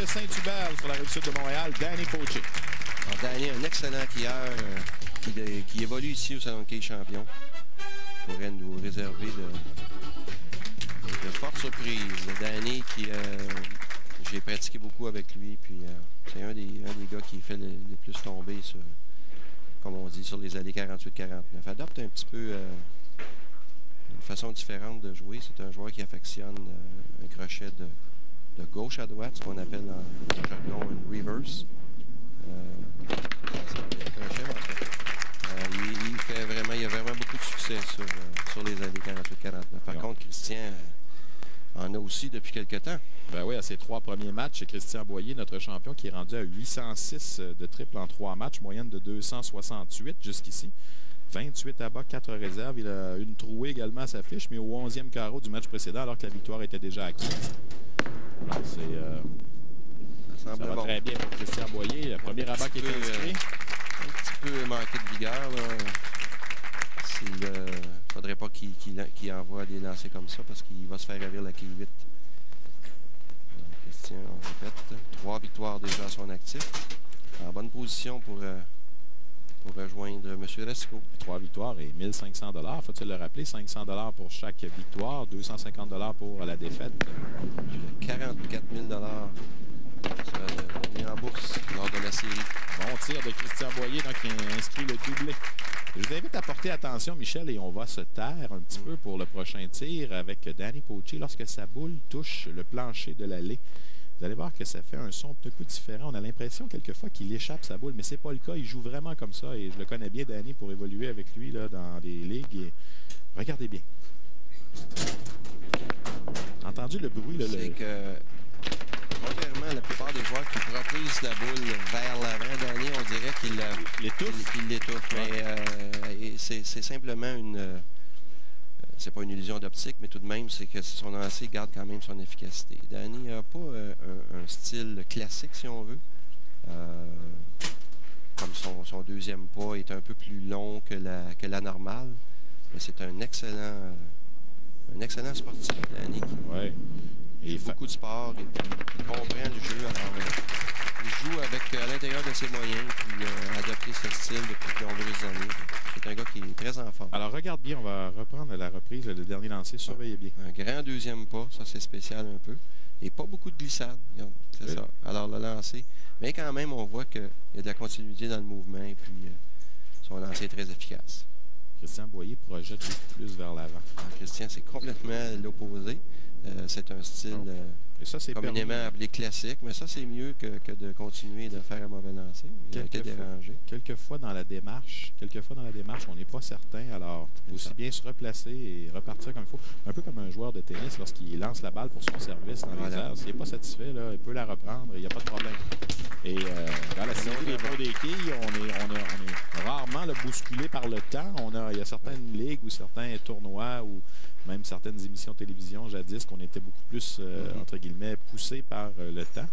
de Saint-Hubert sur la rive sud de Montréal, Danny Poche. Danny, un excellent skieur qui évolue ici au Salon de quilles champion. Pourrait nous réserver de fortes surprises. Danny, j'ai pratiqué beaucoup avec lui, puis c'est un des gars qui fait le plus tomber sur, comme on dit, sur les allées 48-49. Adopte un petit peu une façon différente de jouer. C'est un joueur qui affectionne un crochet de gauche à droite, ce qu'on appelle en jargon une reverse. Il a vraiment beaucoup de succès sur les allées 48-49. Par contre, Christian en a aussi depuis quelques temps. Ben oui, à ses 3 premiers matchs, Christian Boyer, notre champion, qui est rendu à 806 de triple en 3 matchs, moyenne de 268 jusqu'ici. 28 à bas, 4 réserves. Il a une trouée également à sa fiche, mais au 11e carreau du match précédent, alors que la victoire était déjà acquise. Ça va bon. Très bien pour Christian Boyer. Le premier rabat qui est inscrit. Un petit peu manqué de vigueur. Il ne faudrait pas qu'il envoie des lancers comme ça parce qu'il va se faire ravir la quille 8. Christian, on répète. 3 victoires déjà à son actif. En bonne position pour rejoindre M. Resco. 3 victoires et 1 500 $. Faut-il le rappeler? 500 $ pour chaque victoire, 250 $ pour la défaite. 44 000 $. Ça va mis en bourse lors de la série. Bon tir de Christian Boyer, donc il inscrit le doublé. Je vous invite à porter attention, Michel, et on va se taire un petit peu pour le prochain tir avec Danny Poche. Lorsque sa boule touche le plancher de l'allée, vous allez voir que ça fait un son un peu différent. On a l'impression quelquefois qu'il échappe sa boule, mais c'est pas le cas. Il joue vraiment comme ça, et je le connais bien, Danny, pour évoluer avec lui là, dans des ligues. Et regardez bien. Entendu le bruit? Là, c'est que... Contrairement, la plupart des joueurs qui propulsent la boule vers l'avant, Danny, on dirait qu'il l'étouffe. Mais c'est simplement une... c'est pas une illusion d'optique, mais tout de même, c'est que son lancer garde quand même son efficacité. Danny n'a pas un style classique, si on veut. Comme son deuxième pas est un peu plus long que la normale. Mais c'est un excellent sportif, Danny. Ouais. Il fait beaucoup de sport, il comprend le jeu, alors il joue à l'intérieur de ses moyens, puis a adopté ce style depuis de nombreuses années. C'est un gars qui est très en forme. Alors regarde bien, on va reprendre la reprise, le dernier lancer, surveillez bien. Un grand deuxième pas, ça c'est spécial un peu, et pas beaucoup de glissade, c'est ça. Alors le lancer, mais quand même on voit qu'il y a de la continuité dans le mouvement, et puis son lancer est très efficace. Christian Boyer projette plus vers l'avant. Christian, c'est complètement l'opposé. C'est un style communément appelé classique, mais ça, c'est mieux que de continuer de faire un mauvais lancer. Quelquefois dans la démarche, on n'est pas certain. Alors, aussi bien se replacer et repartir comme il faut. Un peu comme un joueur de tennis lorsqu'il lance la balle pour son service dans les airs. S'il n'est pas satisfait, là, il peut la reprendre, il n'y a pas de problème. Et dans la série des pros des quilles, on est rarement bousculé par le temps. Il y a certaines ligues ou certains tournois ou même certaines émissions de télévision jadis qu'on était beaucoup plus, entre guillemets, poussés par le temps.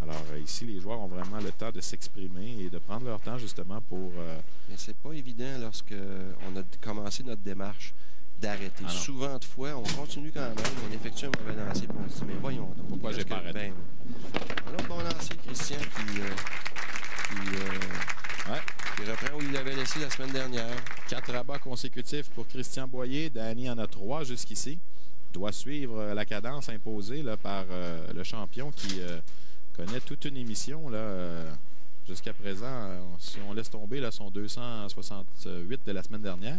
Alors ici, les joueurs ont vraiment le temps de s'exprimer et de prendre leur temps justement pour... Mais c'est pas évident lorsqu'on a commencé notre démarche d'arrêter. Souvent de fois, on continue quand même, on effectue un mauvais lancer et on se dit, mais voyons donc. Pourquoi j'ai pas arrêté? Un autre bon lancer, Christian, qui reprend où il l'avait laissé la semaine dernière. 4 rabats consécutifs pour Christian Boyer. Danny en a 3 jusqu'ici. Doit suivre la cadence imposée là, par le champion qui connaît toute une émission. Jusqu'à présent, si on laisse tomber là, son 268 de la semaine dernière,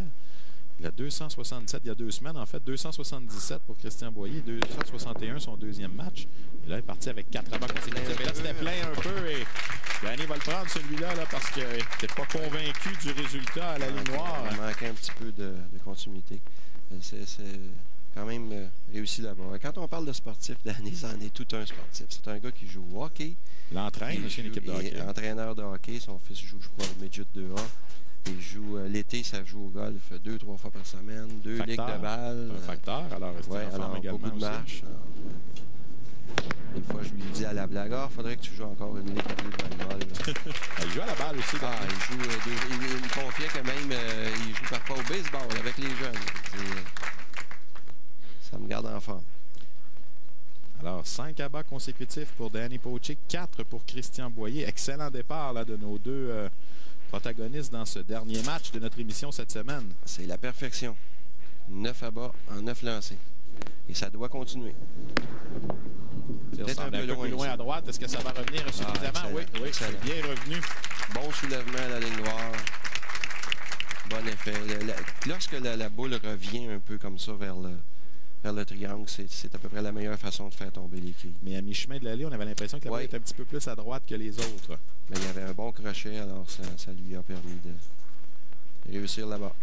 il a 267 il y a 2 semaines. En fait, 277 pour Christian Boyer, 261 son deuxième match. Et là, il est parti avec 4 rabats consécutifs. Mais là, c'était plein un peu. Et Danny va le prendre celui-là parce qu'il n'était pas convaincu du résultat à la ligne noire. Il manquait un petit peu de continuité. C'est quand même réussi là-bas. Quand on parle de sportif, Danny, c'en est tout un sportif. C'est un gars qui joue au hockey. L'entraîne aussi une équipe de hockey. Entraîneur de hockey. Son fils joue, je crois, au Midget 2A. Il joue l'été, ça joue au golf 2-3 fois par semaine, 2 ligues de balles. Un facteur, alors beaucoup de marches. Une fois, je lui dis à la blague, faudrait que tu joues encore une ligue de balle. Il joue à la balle aussi. Il me confiait que même il joue parfois au baseball avec les jeunes. Ça me garde en forme. Alors, 5 abats consécutifs pour Danny Poche, 4 pour Christian Boyer. Excellent départ là, de nos deux protagonistes dans ce dernier match de notre émission cette semaine. C'est la perfection. 9 abats en 9 lancés. Et ça doit continuer. Peut-être un peu plus loin à droite. Est-ce que ça va revenir suffisamment? Oui, c'est bien revenu. Bon soulèvement à la ligne noire. Bon effet. Lorsque la boule revient un peu comme ça vers le triangle, c'est à peu près la meilleure façon de faire tomber les quilles. Mais à mi-chemin de l'allée, on avait l'impression que la boule était un petit peu plus à droite que les autres. Mais il y avait un bon crochet, alors ça lui a permis de réussir là-bas.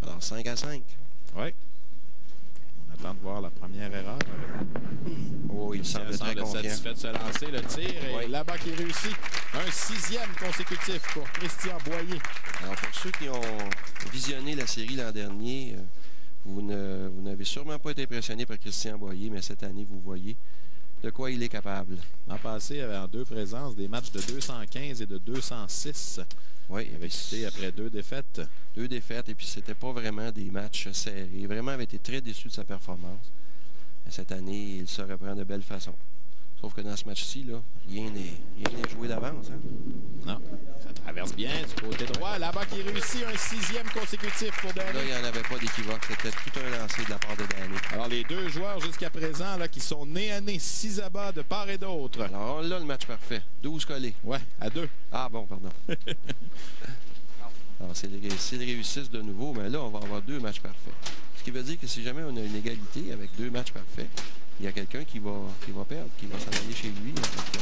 Alors 5-5. Oui. On attend de voir la première erreur. Oh, il semble très confiant. Satisfait de se lancer le tir. Et là-bas qui réussit. Un 6e consécutif pour Christian Boyer. Alors pour ceux qui ont visionné la série l'an dernier, vous n'avez sûrement pas été impressionné par Christian Boyer, mais cette année, vous voyez de quoi il est capable. L'an passé, il avait en 2 présences des matchs de 215 et de 206. Oui, il avait quitté après 2 défaites. 2 défaites, et puis c'était pas vraiment des matchs serrés. Il vraiment avait été très déçu de sa performance. Et cette année, il se reprend de belle façon. Sauf que dans ce match-ci, rien n'est joué d'avance. Hein? Non. Ça traverse bien du côté droit. Là-bas qui réussit un 6e consécutif pour Danny. Là, il n'y en avait pas d'équivoque. C'était tout un lancer de la part de Danny. Alors, les 2 joueurs jusqu'à présent là, qui sont nez à nez, 6 abats de part et d'autre. Alors, là, le match parfait. 12 collés. Ouais, à 2. Ah bon, pardon. Alors, s'ils réussissent de nouveau, mais là, on va avoir 2 matchs parfaits. Ce qui veut dire que si jamais on a une égalité avec 2 matchs parfaits, il y a quelqu'un qui va perdre, qui va s'en aller chez lui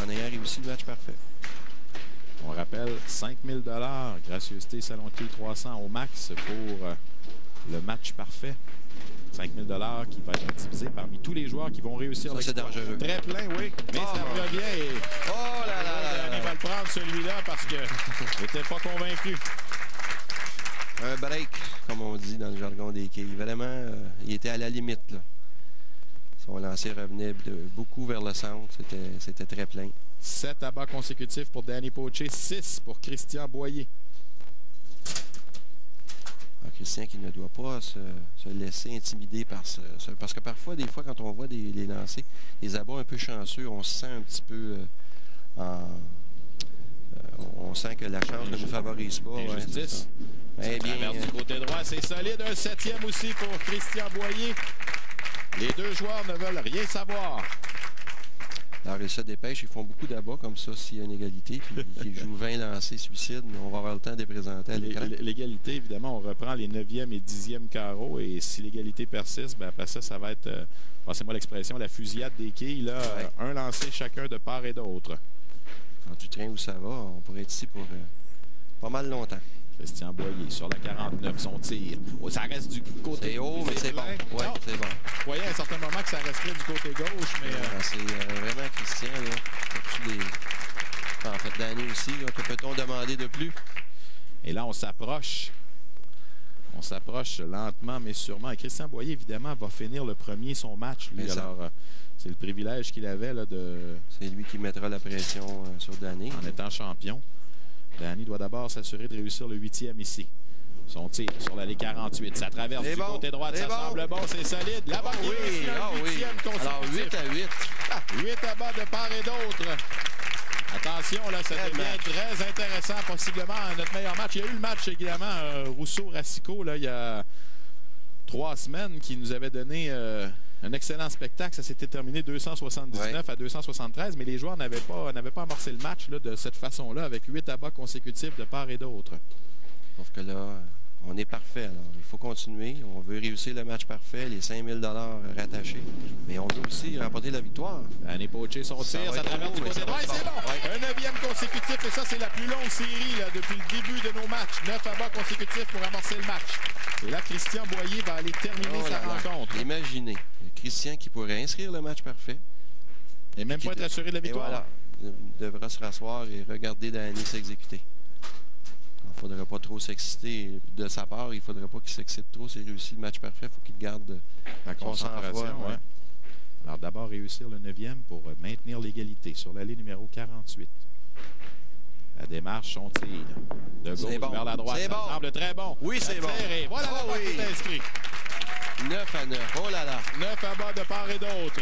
en ayant réussi le match parfait. On rappelle 5 000 $, gracieuseté Salon de quilles 300 au max pour le match parfait. 5 000 $ qui va être divisé parmi tous les joueurs qui vont réussir. Ça, c'est dangereux. Très plein, oui. Mais ça revient et... Oh là là là! On va le prendre celui-là parce que n'était pas convaincu. Un break, comme on dit dans le jargon des quilles. Vraiment, il était à la limite, là. Son lancer revenait beaucoup vers le centre. C'était très plein. 7 abats consécutifs pour Danny Poche, 6 pour Christian Boyer. Alors, Christian qui ne doit pas se laisser intimider par parce que parfois, des fois, quand on voit les lancers, les abats un peu chanceux, on se sent un petit peu on sent que la chance ne nous favorise pas. Injustice. Eh bien, du côté droit, c'est solide. Un 7e aussi pour Christian Boyer. Les 2 joueurs ne veulent rien savoir. Alors, ils se dépêchent, ils font beaucoup d'abats comme ça s'il y a une égalité. Puis ils jouent 20 lancers suicides, mais on va avoir le temps de les présenter à l'écran. L'égalité, évidemment, on reprend les 9e et 10e carreaux. Et si l'égalité persiste, bien, après ça va être, passez-moi l'expression, la fusillade des quilles. Là, un lancé chacun de part et d'autre. Quand tu traînes où ça va, on pourrait être ici pour pas mal longtemps. Christian Boyer sur la 49, son tir. Oh, ça reste du côté... C'est haut, mais c'est bon. Oui, c'est bon. Je voyais à un certain moment que ça resterait du côté gauche, mais... C'est vraiment Christian, là. En fait, Danny aussi, que peut-on demander de plus? Et là, on s'approche. On s'approche lentement, mais sûrement. Et Christian Boyer, évidemment, va finir le premier son match, lui. Alors, c'est le privilège qu'il avait là, de... C'est lui qui mettra la pression sur Danny. En étant champion. Danny doit d'abord s'assurer de réussir le 8e ici. Son tir sur l'allée 48. Ça traverse du côté droit. Ça semble bon. C'est solide. Là-bas, il réussit un 8e consécutif. Alors, 8-8. 8 à bas de part et d'autre. Attention, là, ça devient très intéressant. Possiblement notre meilleur match. Il y a eu le match, évidemment, Rousseau-Racicot, là, il y a 3 semaines, qui nous avait donné... un excellent spectacle. Ça s'était terminé 279 à 273, mais les joueurs n'avaient pas amorcé le match là, de cette façon-là, avec 8 abats consécutifs de part et d'autre. Sauf que là, on est parfait. Alors, il faut continuer. On veut réussir le match parfait, les 5 000 $ rattachés. Mais on veut aussi remporter la victoire. Danny Poche, son tir, ça traverse du côté droit. C'est bon! Un 9e consécutif, et ça, c'est la plus longue série là, depuis le début de nos matchs. 9 abats consécutifs pour amorcer le match. Et là, Christian Boyer va aller terminer sa rencontre. Imaginez, Christian qui pourrait inscrire le match parfait. Et même pas être assuré de la victoire. Et voilà, devra se rasseoir et regarder Danny s'exécuter. Il ne faudra pas trop s'exciter de sa part. Il ne faudra pas qu'il s'excite trop. S'il réussit le match parfait, il faut qu'il garde la concentration. Alors d'abord réussir le 9e pour maintenir l'égalité sur l'allée numéro 48. La démarche, son tir de gauche vers la droite. Ça semble très bon. Oui, c'est bon. Et voilà la balle qui est inscrite. 9-9. Oh là là. 9 à bas de part et d'autre.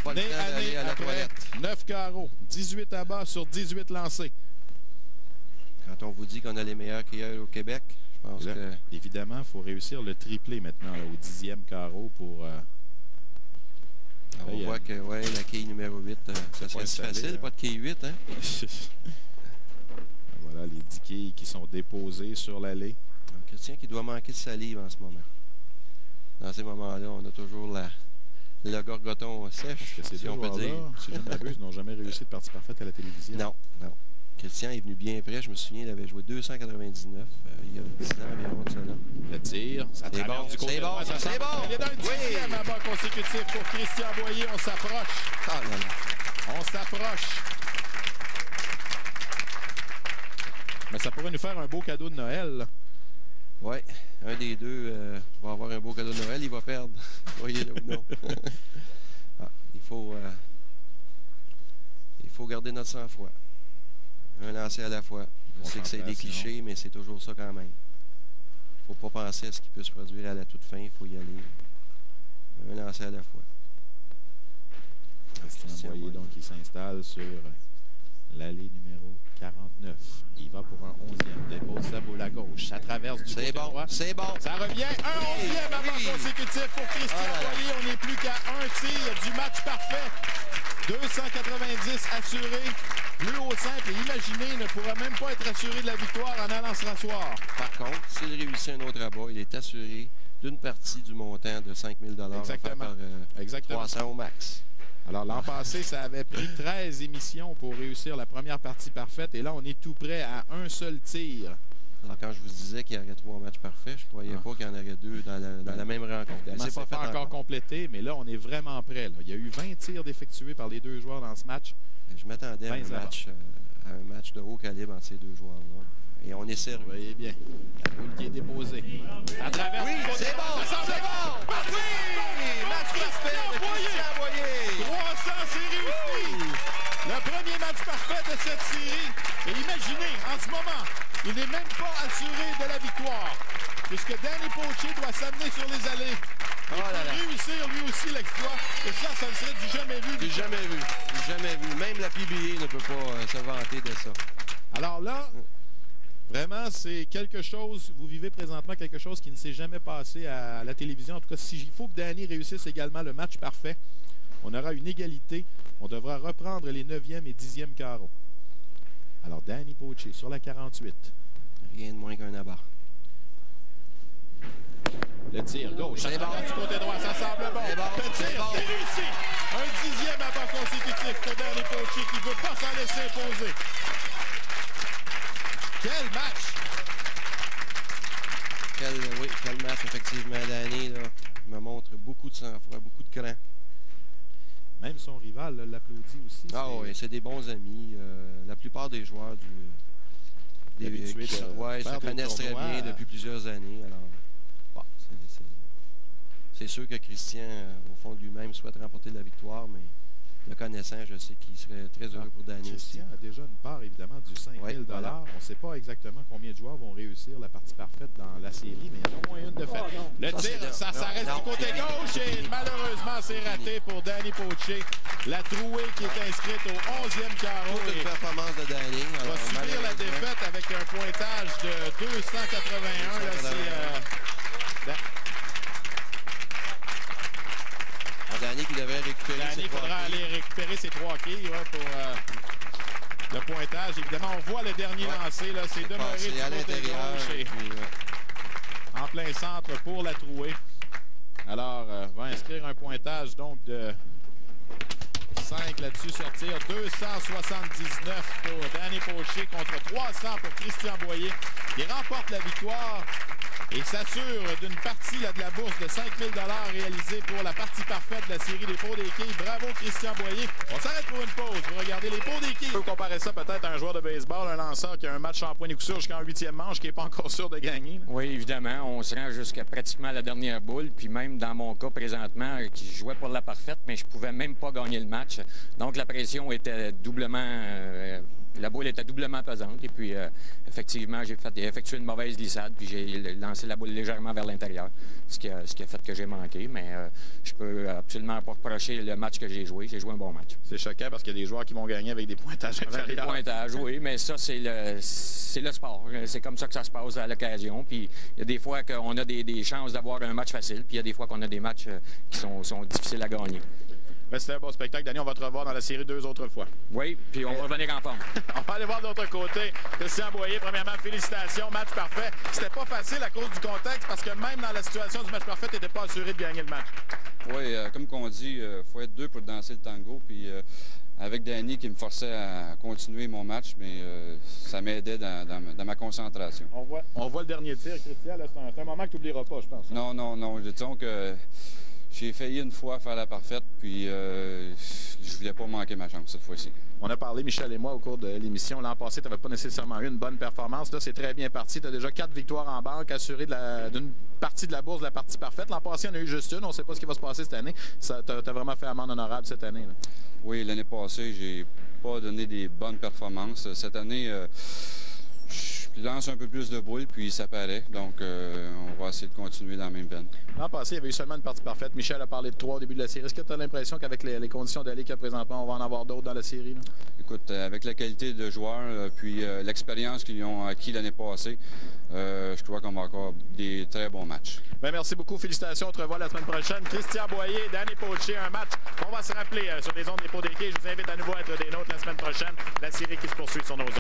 Pas le temps d'aller à la toilette. 9 carreaux. 18 à bas sur 18 lancés. Quand on vous dit qu'on a les meilleurs quilleurs au Québec, je pense là, que... Évidemment, il faut réussir le triplé maintenant là, au 10e carreau pour... on voit que ouais, la quille numéro 8, ça serait si facile, pas de quille 8. Hein? Voilà les 10 quilles qui sont déposées sur l'allée. Christian qui doit manquer de salive en ce moment. Dans ces moments-là, on a toujours le gorgoton sèche, si on peut dire. Si je ne m'abuse, n'ont jamais réussi de partie parfaite à la télévision. Non, non. Christian est venu bien près. Je me souviens, il avait joué 299 il y a 10 ans environ de cela. Le tir, ça traverse du côté droit. C'est bon! Il est dans le 10e à bas consécutif pour Christian Boyer. On s'approche. Ah là là. On s'approche. Mais ça pourrait nous faire un beau cadeau de Noël. Oui, un des deux va avoir un beau cadeau de Noël. Il va perdre. Voyez-le ou non. Il faut garder notre sang-froid. Un lancer à la fois. Je sais que c'est des clichés, mais c'est toujours ça quand même. Il ne faut pas penser à ce qui peut se produire à la toute fin. Il faut y aller. Un lancer à la fois. Christian Boyer, donc, qui s'installe sur l'allée numéro 49. Il va pour un 11e. Dépose sa boule à gauche. Ça traverse du côté droit. C'est bon. Ça revient. Un 11e avant consécutif pour Christian Boyer. On n'est plus qu'à un tir du match parfait. 290 assurés. Bleu au simple. Et imaginez, ne pourra même pas être assuré de la victoire en allant se rasseoir. Par contre, s'il réussit un autre abat, il est assuré d'une partie du montant de 5 000 offert par 300 au max. Alors, l'an passé, ça avait pris 13 émissions pour réussir la première partie parfaite. Et là, on est tout près à un seul tir. Alors, quand je vous disais qu'il y aurait 3 matchs parfaits, je ne croyais pas qu'il y en aurait 2 dans la même rencontre. C'est pas encore complété, mais là, on est vraiment prêt. Là. Il y a eu 20 tirs d'effectués par les deux joueurs dans ce match. Je m'attendais à un match de haut calibre entre ces deux joueurs-là. Et on est servi. Voyez bien. La boule qui est déposée. À travers. Oui, c'est bon! C'est bon! Parti! Match parfait de Christian Boyer! 300, c'est réussi! Le premier match parfait de cette série. Et imaginez, en ce moment, il n'est même pas assuré de la victoire. Puisque Danny Poche doit s'amener sur les allées. Il peut réussir lui aussi l'exploit. Et ça serait du jamais vu. Du jamais vu. Du jamais vu. Même la PBA ne peut pas se vanter de ça. Alors là, vraiment, c'est quelque chose, vous vivez présentement quelque chose qui ne s'est jamais passé à la télévision. En tout cas, s'il faut que Danny réussisse également le match parfait, on aura une égalité. On devra reprendre les 9e et 10e carreaux. Alors, Danny Poche sur la 48. Rien de moins qu'un abat. Le tir gauche, c'est bon. Du côté droit, ça semble bon. Le tir, c'est réussi. Un 10e abat consécutif pour Danny Poche qui ne veut pas s'en laisser imposer. Quel match! Quel match, effectivement, Danny, là, me montre beaucoup de sang-froid, beaucoup de cran. Même son rival l'applaudit aussi. Ah oui, c'est des bons amis. La plupart des joueurs se connaissent très bien depuis plusieurs années. Alors, bon, c'est sûr que Christian, au fond de lui-même, souhaite remporter la victoire, mais le connaissant, je sais qu'il serait très heureux pour Danny aussi. Christian a déjà une part, évidemment, du 5 000 $. Voilà. On ne sait pas exactement combien de joueurs vont réussir la partie parfaite dans la série, mais il y en a au moins une de faite. Le tir, ça s'arrête du côté gauche et malheureusement, c'est raté pour Danny Poche. La trouée qui est inscrite au 11e carreau. Toute performance de Danny. Va subir la défaite avec un pointage de 281. Là, Danny qui devrait récupérer Danny, il faudra aller récupérer ses 3 quilles pour le pointage. Évidemment, on voit le dernier lancé. C'est demeuré du à l'intérieur. En plein centre pour la trouée. Alors, va inscrire un pointage donc de 5 là-dessus, sortir 279 pour Danny Poche contre 300 pour Christian Boyer qui remporte la victoire et s'assure d'une partie de la bourse de 5 000 $ réalisée pour la partie parfaite de la série des pots des quilles. Bravo Christian Boyer. On s'arrête pour une pause. Vous regardez les pots des quilles. On peut comparer ça peut-être à un joueur de baseball, un lanceur qui a un match en point de coup sûr jusqu'en 8e manche qui n'est pas encore sûr de gagner. Oui, évidemment. On se rend jusqu'à pratiquement la dernière boule. Puis même dans mon cas présentement, qui jouait pour la parfaite, mais je pouvais même pas gagner le match. Donc la pression était doublement... la boule était doublement pesante et puis effectivement, j'ai effectué une mauvaise glissade puis j'ai lancé la boule légèrement vers l'intérieur, ce qui a fait que j'ai manqué, mais je peux absolument pas reprocher le match que j'ai joué. J'ai joué un bon match. C'est choquant parce qu'il y a des joueurs qui vont gagner avec des pointages inférieurs. Des pointages, oui, mais ça, c'est le sport. C'est comme ça que ça se passe à l'occasion. Puis il y a des fois qu'on a des chances d'avoir un match facile, puis il y a des fois qu'on a des matchs qui sont difficiles à gagner. C'était un bon spectacle. Danny, on va te revoir dans la série 2 autres fois. Oui, puis on va revenir en forme. On va aller voir de l'autre côté. Christian Boyer, premièrement, félicitations. Match parfait. C'était pas facile à cause du contexte parce que même dans la situation du match parfait, tu n'étais pas assuré de gagner le match. Oui, comme qu'on dit, il faut être deux pour danser le tango. Puis avec Danny qui me forçait à continuer mon match, mais ça m'aidait dans ma concentration. On voit le dernier tir, Christian. C'est un moment que tu n'oublieras pas, je pense. Non. Disons que j'ai failli une fois faire la parfaite, puis je voulais pas manquer ma chance cette fois-ci. On a parlé, Michel et moi, au cours de l'émission. L'an passé, tu n'avais pas nécessairement eu une bonne performance. Là, c'est très bien parti. Tu as déjà 4 victoires en banque, assuré d'une partie de la bourse, de la partie parfaite. L'an passé, on a eu juste une. On ne sait pas ce qui va se passer cette année. Tu as vraiment fait amende honorable cette année. Là. Oui, l'année passée, j'ai pas donné des bonnes performances. Cette année, je lance un peu plus de boules, puis ça paraît. Donc, on va essayer de continuer dans la même veine. L'an passé, il y avait eu seulement une partie parfaite. Michel a parlé de 3 au début de la série. Est-ce que tu as l'impression qu'avec les conditions de la Ligue qu'il y a présentement, on va en avoir d'autres dans la série? Là? Écoute, avec la qualité de joueurs, puis l'expérience qu'ils ont acquis l'année passée, je crois qu'on va encore des très bons matchs. Bien, merci beaucoup. Félicitations. On te revoit la semaine prochaine. Christian Boyer, Danny Poitier, un match. On va se rappeler sur les ondes des Pots des Quais. Je vous invite à nouveau à être des nôtres la semaine prochaine. La série qui se poursuit sur nos ondes.